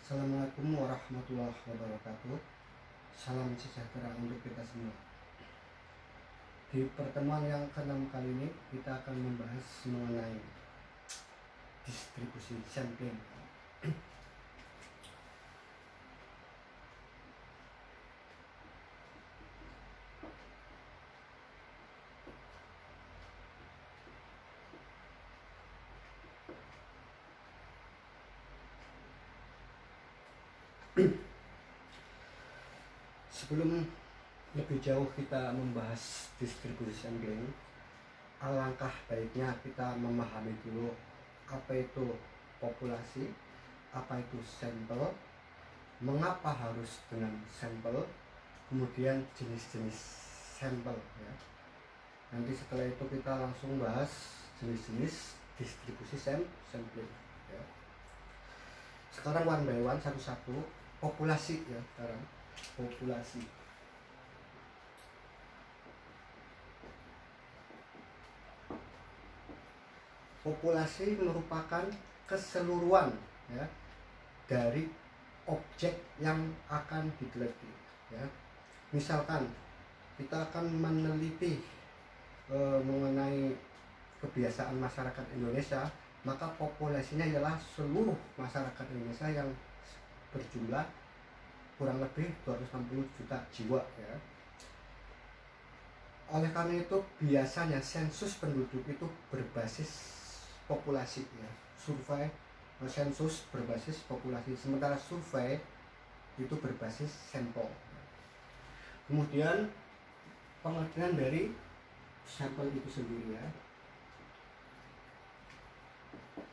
Assalamualaikum warahmatullahi wabarakatuh. Salam sejahtera untuk kita semua. Di pertemuan yang ke-6 kali ini kita akan membahas mengenai distribusi sampling. Sebelum lebih jauh kita membahas distribusi sampling, alangkah baiknya kita memahami dulu apa itu populasi, apa itu sampel, mengapa harus dengan sampel, kemudian jenis-jenis sampel ya. Nanti setelah itu kita langsung bahas jenis-jenis distribusi sampling ya. Sekarang one by one, satu-satu. Populasi ya, sekarang populasi. Populasi merupakan keseluruhan ya dari objek yang akan diteliti ya. Misalkan kita akan meneliti mengenai kebiasaan masyarakat Indonesia, maka populasinya ialah seluruh masyarakat Indonesia yang berjumlah kurang lebih 260 juta jiwa ya. Oleh karena itu biasanya sensus penduduk itu berbasis populasi ya. Survei sensus berbasis populasi, sementara survei itu berbasis sampel. Kemudian pengertian dari sampel itu sendiri ya.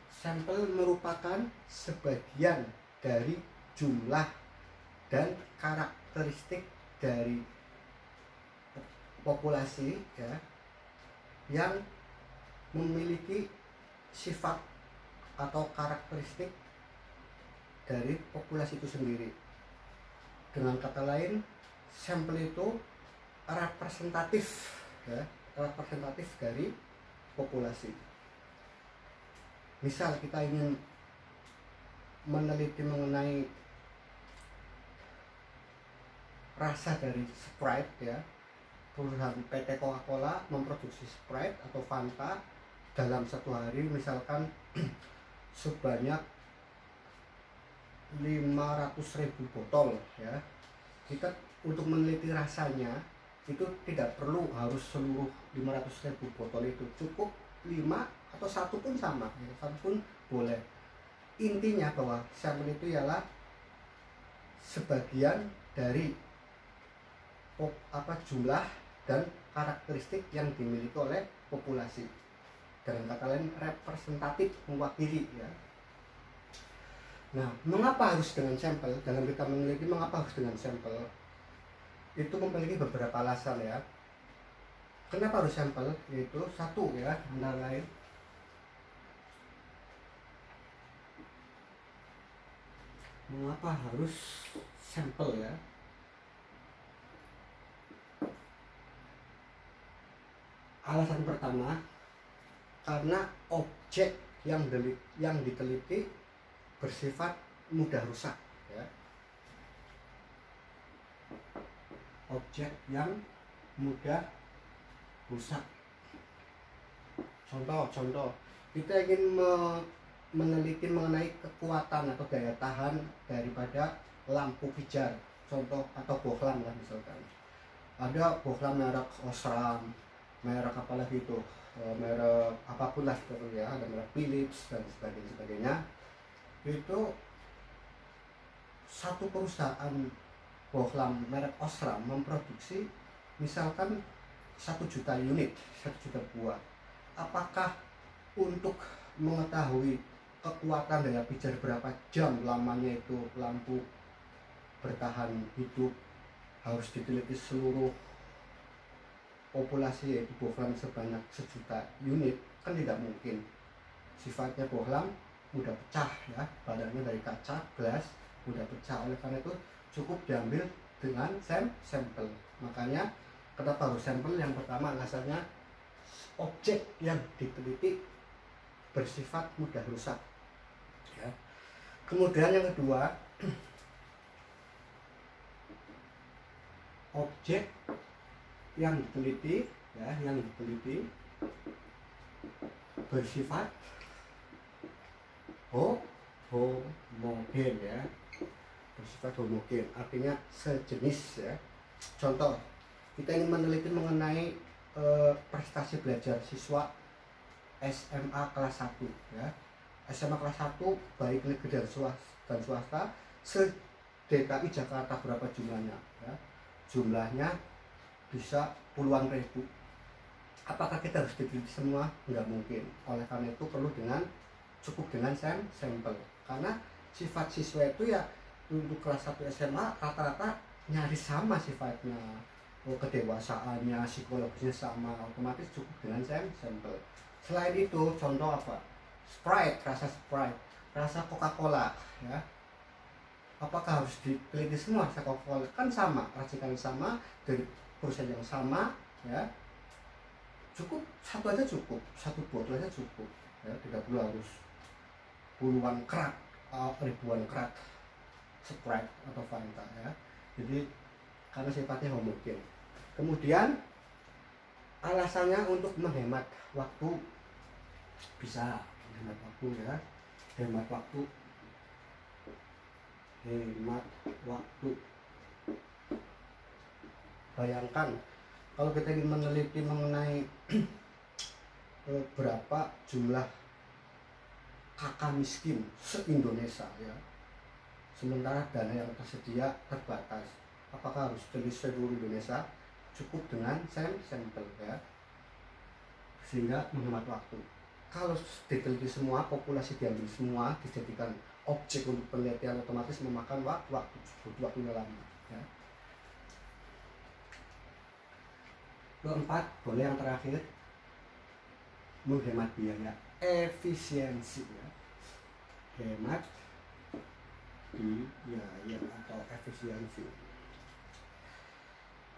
Sampel merupakan sebagian dari jumlah dan karakteristik dari populasi ya, yang memiliki sifat atau karakteristik dari populasi itu sendiri. Dengan kata lain, sampel itu representatif ya, representatif dari populasi. Misal kita ingin meneliti mengenai rasa dari Sprite ya, perusahaan PT Coca-Cola memproduksi Sprite atau Fanta dalam satu hari misalkan sebanyak 500.000 botol ya. Kita untuk meneliti rasanya itu tidak perlu harus seluruh 500.000 botol itu, cukup 5 atau 1 pun sama ya, 1 pun boleh. Intinya bahwa sampel itu ialah sebagian dari jumlah dan karakteristik yang dimiliki oleh populasi. Dengan kata lain representatif, mewakili ya. Nah, mengapa harus dengan sampel? Dalam kita meneliti mengapa harus dengan sampel, itu memiliki beberapa alasan ya. Kenapa harus sampel? Yaitu satu ya, antara lain mengapa harus sampel ya? Alasan pertama, karena objek yang diteliti bersifat mudah rusak ya. Objek yang mudah rusak. Contoh, kita ingin meneliti mengenai kekuatan atau daya tahan daripada lampu pijar, contoh, atau bohlam lah misalkan. Ada bohlam merek Osram, merek apa lagi itu, merek apapun lah gitu ya, ada merek Philips dan sebagainya. Itu satu perusahaan bohlam merek Osram memproduksi misalkan 1 juta unit, 1 juta buah. Apakah untuk mengetahui kekuatan daya pijar berapa jam lamanya itu lampu bertahan hidup harus diteliti seluruh populasi yaitu bohlam sebanyak 1 juta unit? Kan tidak mungkin. Sifatnya bohlam mudah pecah ya, badannya dari kaca, gelas, mudah pecah. Oleh karena itu cukup diambil dengan sampel. Makanya kenapa harus sampel? Yang pertama alasannya objek yang diteliti bersifat mudah rusak ya. Kemudian yang kedua, objek yang diteliti ya, yang diteliti bersifat homogen ya, bersifat homogen, artinya sejenis ya. Contoh, kita ingin meneliti mengenai prestasi belajar siswa SMA kelas 1 ya. SMA kelas 1 baik negeri dan swasta se-DKI Jakarta berapa jumlahnya ya. Jumlahnya bisa puluhan ribu. Apakah kita harus diteliti semua? Nggak mungkin. Oleh karena itu perlu cukup dengan sampel. Karena sifat siswa itu ya untuk kelas 1 SMA rata-rata nyaris sama sifatnya, kedewasaannya, psikologisnya sama, otomatis cukup dengan sampel. Selain itu, contoh apa? Sprite, rasa Coca-Cola ya. Apakah harus diteliti semua rasa Coca-Cola? Kan sama, racikan sama, dari perusahaan yang sama ya. Cukup satu aja cukup, satu botol aja cukup ya, tidak perlu harus puluhan kerat, ribuan kerat Sprite atau Fanta ya. Jadi karena sifatnya homogen. Kemudian alasannya untuk menghemat waktu, bisa menghemat waktu ya, hemat waktu. Bayangkan kalau kita ingin meneliti mengenai berapa jumlah kakak miskin se-Indonesia ya, sementara dana yang tersedia terbatas, apakah harus teliti seluruh Indonesia? Cukup dengan sampel ya, sehingga menghemat waktu. Kalau diteliti semua, populasi diambil semua, dijadikan objek untuk penelitian, otomatis memakan waktu lama ya. Keempat, boleh yang terakhir, menghemat biaya, efisiensi ya. Hemat biaya atau efisiensi.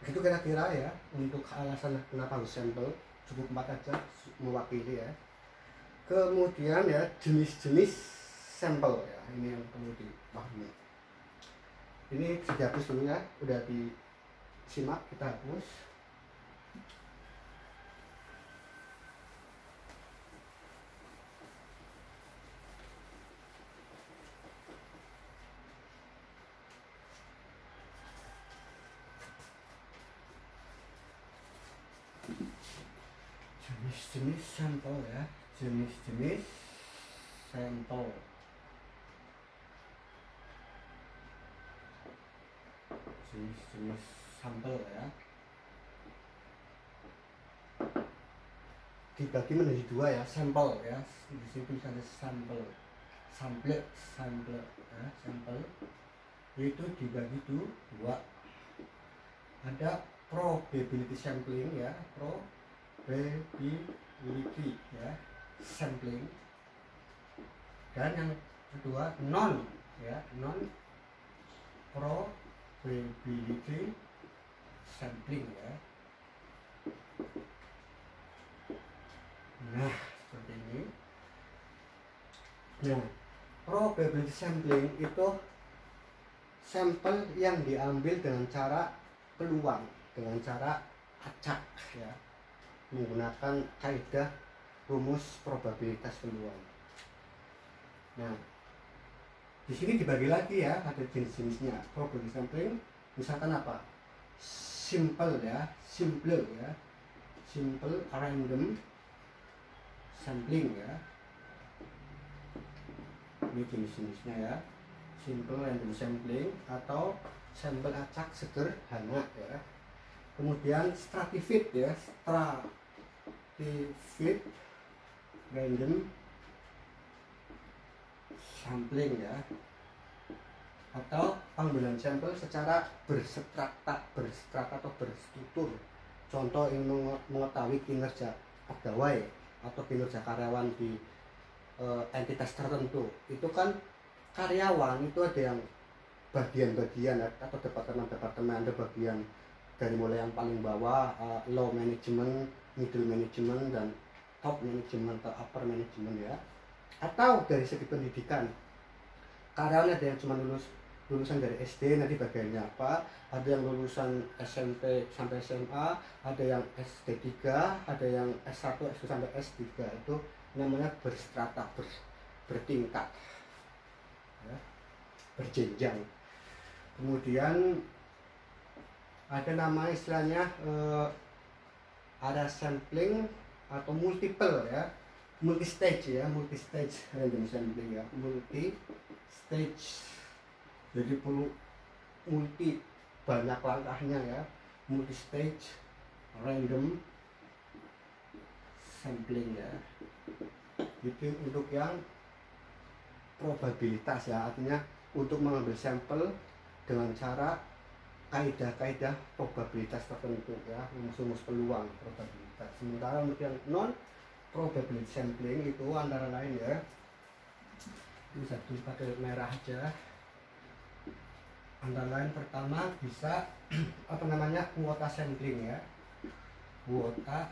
Itu kira-kira ya untuk alasan kenapa harus sampel. Cukup 4 aja mewakili ya. Kemudian ya jenis-jenis sampel ya, ini yang perlu dipahami. Ini bisa dihapus dulu ya, udah disimak, kita hapus. Jenis-jenis sampel ya, jenis-jenis sampel. Jenis-jenis sampel ya, dibagi menjadi 2 ya, sampel ya. Di sini tulisannya sampel, sampel ya, sampel itu dibagi 2. Ada probability sampling ya, probability ya, sampling. Dan yang kedua non probability sampling ya. Nah, seperti ini. Nah, probability sampling itu sampel yang diambil dengan cara peluang, dengan cara acak ya, menggunakan kaidah rumus probabilitas peluang. Nah, di sini dibagi lagi ya, ada jenis-jenisnya. Probability sampling misalkan apa? Simple ya, simple random sampling ya. Ini jenis-jenisnya ya. Simple random sampling atau sampel acak sederhana ya. Kemudian stratified ya, stratified random sampling ya, atau pengambilan sampel secara berstrata atau berstruktur. Contoh ingin mengetahui kinerja pegawai atau kinerja karyawan di entitas tertentu, itu kan karyawan itu ada yang bagian-bagian atau departemen-departemen, ada bagian dari mulai yang paling bawah, low management, middle management, dan top management atau upper management ya. Atau dari segi pendidikan, karyawan ada yang cuma lulusan dari SD, nanti bagiannya apa, ada yang lulusan SMP sampai SMA, ada yang SD3, ada yang S1, S2 sampai S3. Itu namanya berstrata, bertingkat ya, berjenjang. Kemudian ada nama istilahnya area sampling atau multiple ya, multi stage random sampling ya, multi stage. Jadi perlu banyak langkahnya ya, multi stage random sampling ya. Itu untuk yang probabilitas ya, artinya untuk mengambil sampel dengan cara kaidah-kaidah probabilitas tertentu ya, rumus peluang probabilitas. Sementara untuk yang non probability sampling itu antara lain ya, bisa pakai merah aja. Antara lain pertama bisa apa namanya, kuota sampling ya, kuota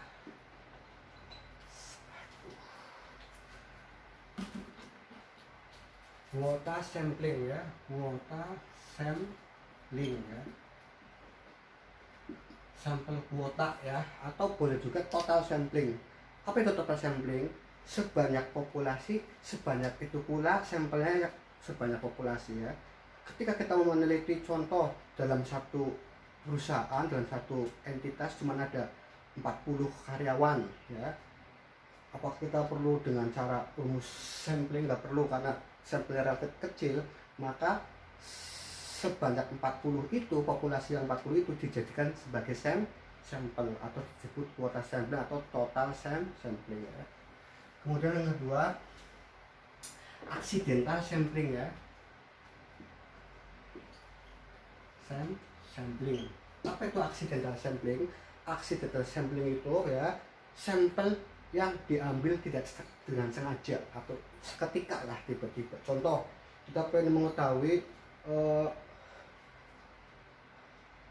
sampling ya, kuota sampling ya, sampel kuota ya, atau boleh juga total sampling. Apa itu total sampling? Sebanyak populasi, sebanyak itu pula sampelnya sebanyak populasi ya. Ketika kita mau meneliti contoh dalam satu perusahaan, dalam satu entitas cuma ada 40 karyawan ya, apakah kita perlu dengan cara rumus sampling? Nggak perlu, karena sampelnya relatif kecil, maka sebanyak 40 itu, populasi yang 40 itu dijadikan sebagai sampel atau disebut kuota sampling atau total sampling ya. Kemudian yang kedua, accidental sampling ya, sampling. Apa itu accidental sampling? Accidental sampling itu ya, sampel yang diambil tidak dengan sengaja atau seketika lah, tiba-tiba. Contoh, kita pengen mengetahui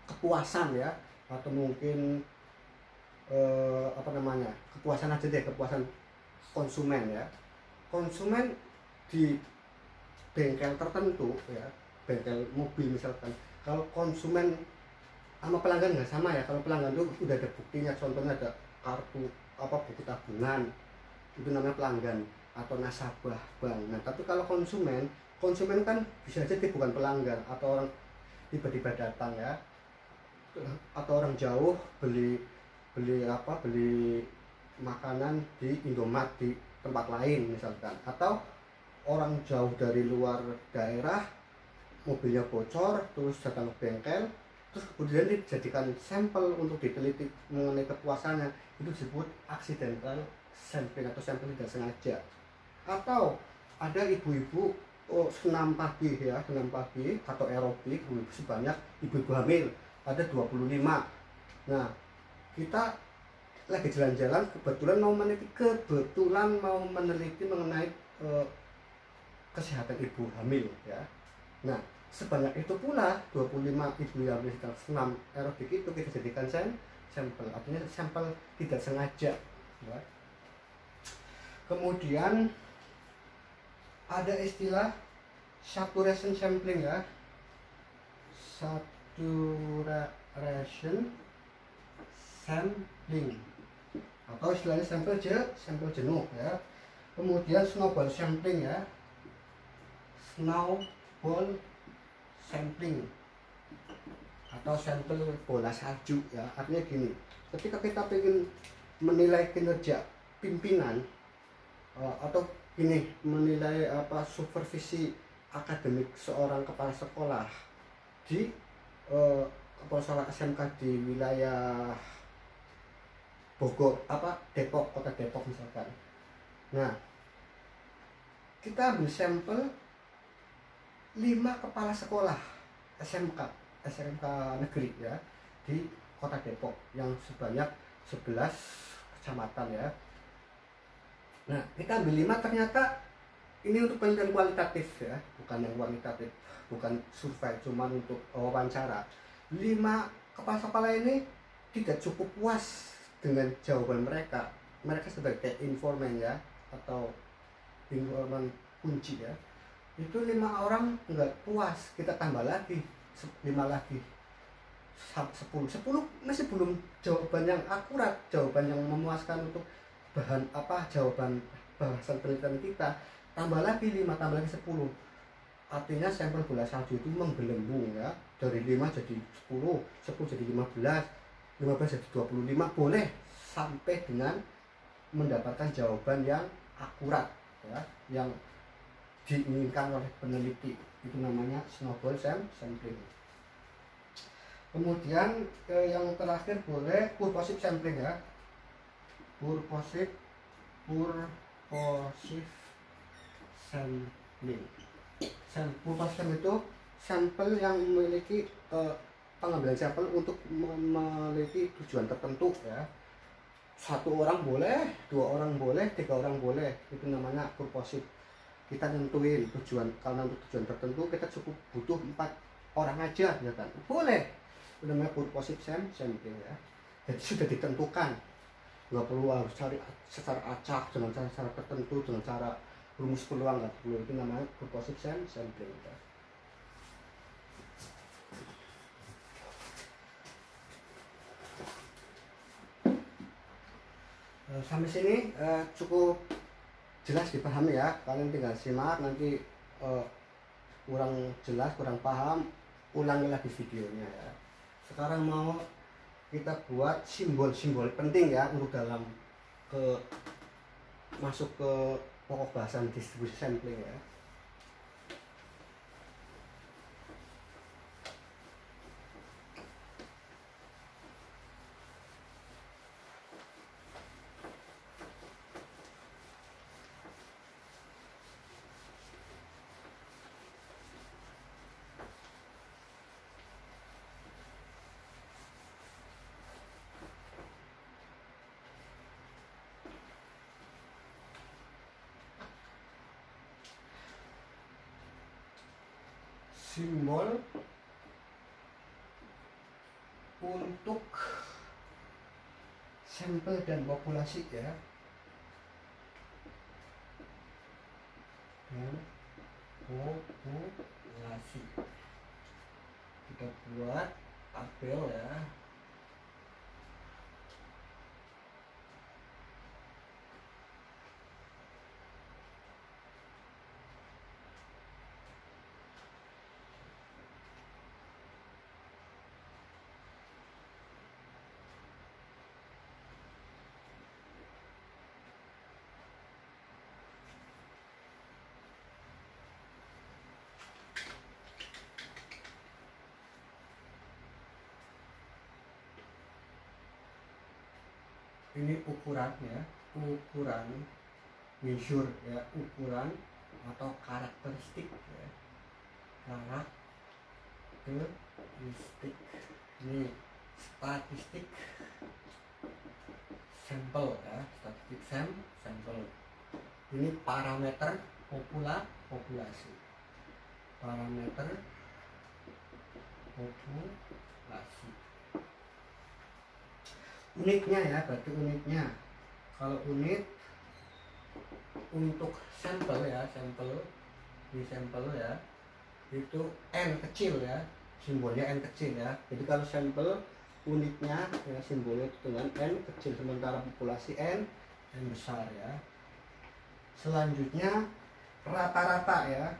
kepuasan ya, atau mungkin apa namanya, kepuasan aja deh, kepuasan konsumen ya. Konsumen di bengkel tertentu ya, bengkel mobil misalkan, kalau konsumen sama pelanggan nggak sama ya. Kalau pelanggan itu udah ada buktinya, contohnya ada kartu apa, buku tabungan, itu namanya pelanggan atau nasabah bank. Nah tapi kalau konsumen kan bisa jadi bukan pelanggan, atau orang tiba-tiba datang ya, atau orang jauh beli makanan di Indomaret di tempat lain misalkan, atau orang jauh dari luar daerah, mobilnya bocor terus datang ke bengkel, terus kemudian dijadikan sampel untuk diteliti mengenai kepuasannya. Itu disebut accidental sampling atau sampel tidak sengaja. Atau ada ibu-ibu senam pagi atau aerobik, ibu-ibu sebanyak, ibu-ibu hamil ada 25. Nah kita lagi jalan-jalan, kebetulan mau meneliti mengenai kesehatan ibu hamil ya. Nah sebanyak itu pula 25 ibu yang sedang senam aerobik itu kita jadikan sampel, artinya sampel tidak sengaja ya. Kemudian ada istilah saturation sampling ya, saturation sampling atau istilahnya sampel jenuh ya. Kemudian snowball sampling ya, snowball sampling atau sampel bola salju ya. Artinya gini, ketika kita ingin menilai kinerja pimpinan atau gini, menilai supervisi akademik seorang kepala sekolah di kepala sekolah SMK di wilayah Bogor, Depok, kota Depok misalkan. Nah kita ambil sampel 5 kepala sekolah SMK negeri ya di kota Depok yang sebanyak 11 kecamatan ya. Nah kita ambil 5, ternyata ini untuk penelitian kualitatif ya, bukan yang kuantitatif, bukan survei, cuma untuk wawancara. 5 kepala sekolah ini tidak cukup puas dengan jawaban mereka sebagai informan ya, atau informan kunci ya. itu 5 orang nggak puas, kita tambah lagi 5 lagi, 10 masih belum jawaban yang akurat, jawaban yang memuaskan untuk bahan jawaban bahasan penelitian kita. Tambah lagi 5, tambah lagi 10, artinya sampel bola salju itu menggelembung ya, dari 5 jadi 10, 10 jadi 15, 15 jadi 25, boleh sampai dengan mendapatkan jawaban yang akurat ya, yang diinginkan oleh peneliti. Itu namanya snowball sampling. Kemudian yang terakhir boleh purposive sampling ya, purposive sampling. Purposive itu sampel yang memiliki pengambilan sampel untuk memiliki tujuan tertentu ya. 1 orang boleh, 2 orang boleh, 3 orang boleh, itu namanya purposive. Kita nentuin tujuan, karena untuk tujuan tertentu kita cukup butuh 4 orang aja ya kan, boleh, itu namanya purposive sampling ya. Jadi sudah ditentukan, nggak perlu harus cari secara acak dengan cara tertentu, dengan cara rumus peluang, nggak perlu. Itu namanya purposive sampling ya. Sampai sini cukup jelas dipahami ya, kalian tinggal simak, nanti kurang jelas, kurang paham, ulangi lagi videonya ya. Sekarang mau kita buat simbol-simbol penting ya untuk dalam masuk ke pokok bahasan distribusi sampling ya. Simbol untuk sampel dan populasi ya. Dan populasi kita buat tabel ya. Ini ukurannya, ukuran measure ya, ukuran atau karakteristik ya. Karakteristik ini statistik sampel ya, statistik sampel. Ini parameter populasi, parameter populasi. Unitnya ya, berarti unitnya, kalau unit untuk sampel ya, sampel di sampel ya, itu N kecil ya, simbolnya N kecil ya. Jadi kalau sampel unitnya ya, simbolnya itu dengan N kecil, sementara populasi N besar ya. Selanjutnya rata-rata ya,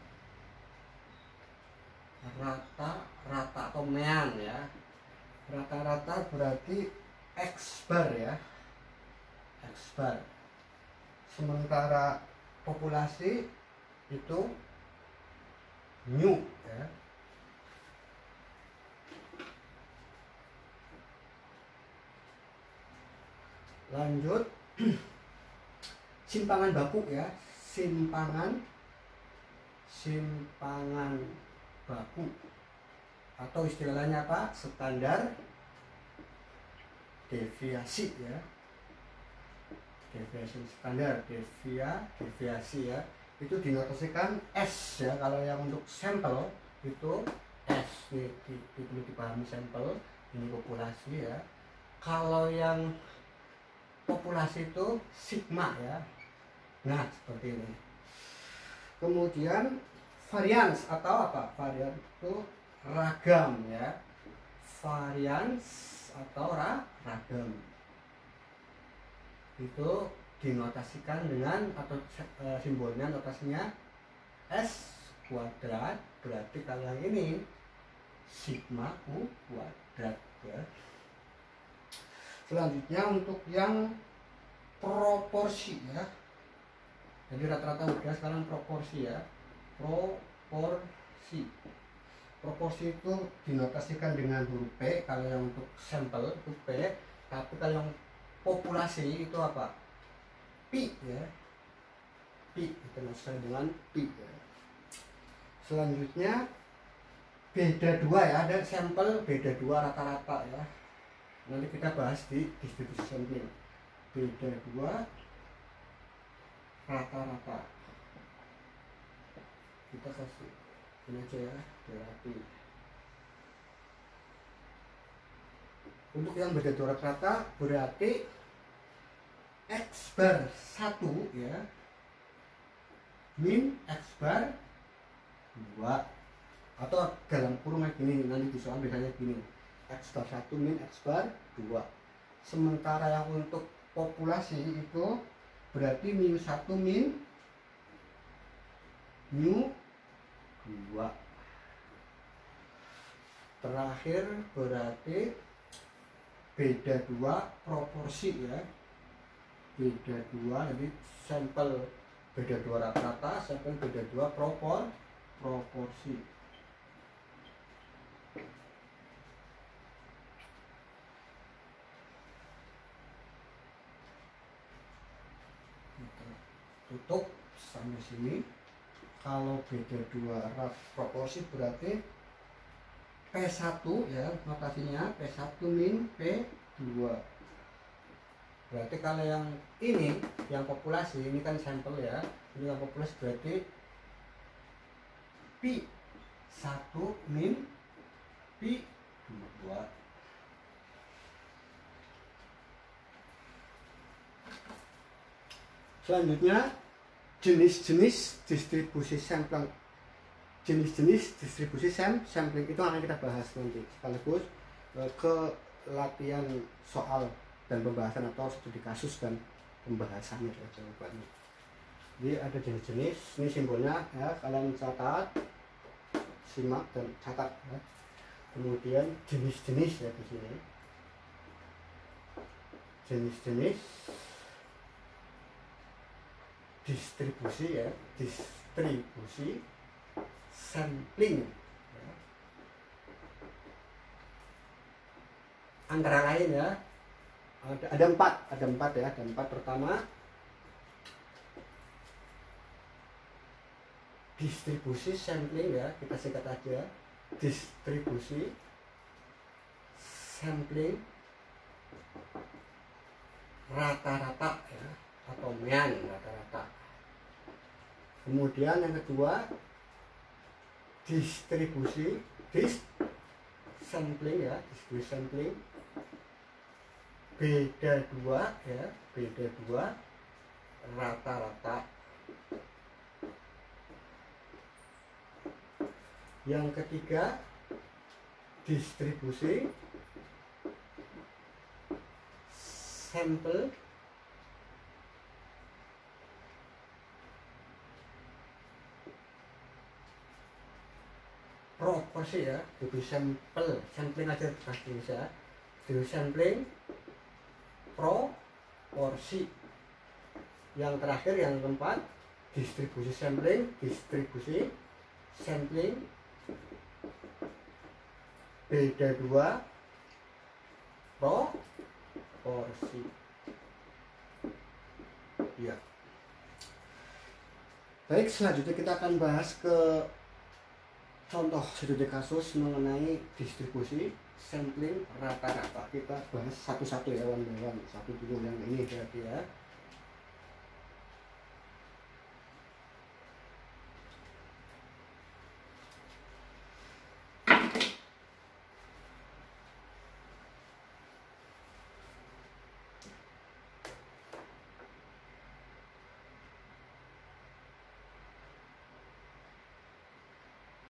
rata atau mean ya. Rata-rata berarti X bar ya, X bar. Sementara populasi itu mu ya. Lanjut simpangan baku ya, simpangan baku, atau istilahnya apa, standar deviasi ya, deviasi standar, deviasi ya, itu dinotasikan S ya. Kalau yang untuk sampel itu S, ini perlu dipahami, sampel ini populasi ya. Kalau yang populasi itu sigma ya. Nah seperti ini. Kemudian varians atau apa? Varian itu ragam ya. Varians atau ragam. Itu dinotasikan dengan atau simbolnya notasinya S kuadrat, berarti kalau yang ini sigma U kuadrat ya. Selanjutnya untuk yang proporsi ya. Jadi rata-rata udah sekarang proporsi ya. Proporsi. Proporsi itu dinotasikan dengan huruf P kalau yang untuk sampel itu P, tapi kalau yang populasi itu apa? Pi ya. Pi itu dinotasikan dengan pi ya. Selanjutnya beda dua ya, ada sampel beda dua rata-rata ya. Nanti kita bahas di distribusi sampling. Beda dua rata-rata. Kita kasih ini aja ya, berarti untuk yang beda dua rata-rata berarti X bar 1 ya min X bar 2, atau dalam kurung kayak gini, nanti di soal biasanya gini, X bar 1 min X bar 2. Sementara yang untuk populasi itu berarti mu 1 min mu 2. Terakhir berarti beda dua proporsi ya. Beda dua, jadi sampel beda dua rata-rata, sampel beda dua proporsi. Kita tutup sampai sini. Kalau beda dua proporsi berarti P1 ya, notasinya P1 min P2. Berarti kalau yang ini yang populasi, ini kan sampel ya, ini yang populasi berarti pi 1 min pi 2. Selanjutnya jenis-jenis distribusi sampling. Jenis-jenis distribusi sampling itu akan kita bahas nanti sekaligus ke latihan soal dan pembahasan atau studi kasus dan pembahasannya ya, jawabannya. Jadi ada jenis-jenis, ini simbolnya ya, kalian catat, simak dan catat ya. Kemudian jenis-jenis ya di sini. Jenis-jenis distribusi ya, distribusi sampling ya. Antara lain ya, ada empat ya. Ada empat. Pertama, distribusi sampling ya, kita singkat aja, distribusi sampling rata-rata ya, atau mean rata-rata. Kemudian yang kedua, distribusi sampling ya, distribusi sampling beda dua ya, beda dua rata-rata. Yang ketiga, distribusi sampel proporsi ya, distribusi sampling aja pasti bisa. Distribusi sampling proporsi. Yang terakhir, yang keempat, distribusi sampling beda dua proporsi ya. Baik, selanjutnya kita akan bahas ke contoh studi kasus mengenai distribusi sampling rata-rata. Kita bahas satu-satu ya, one by one. Satu dulu yang ini berarti ya.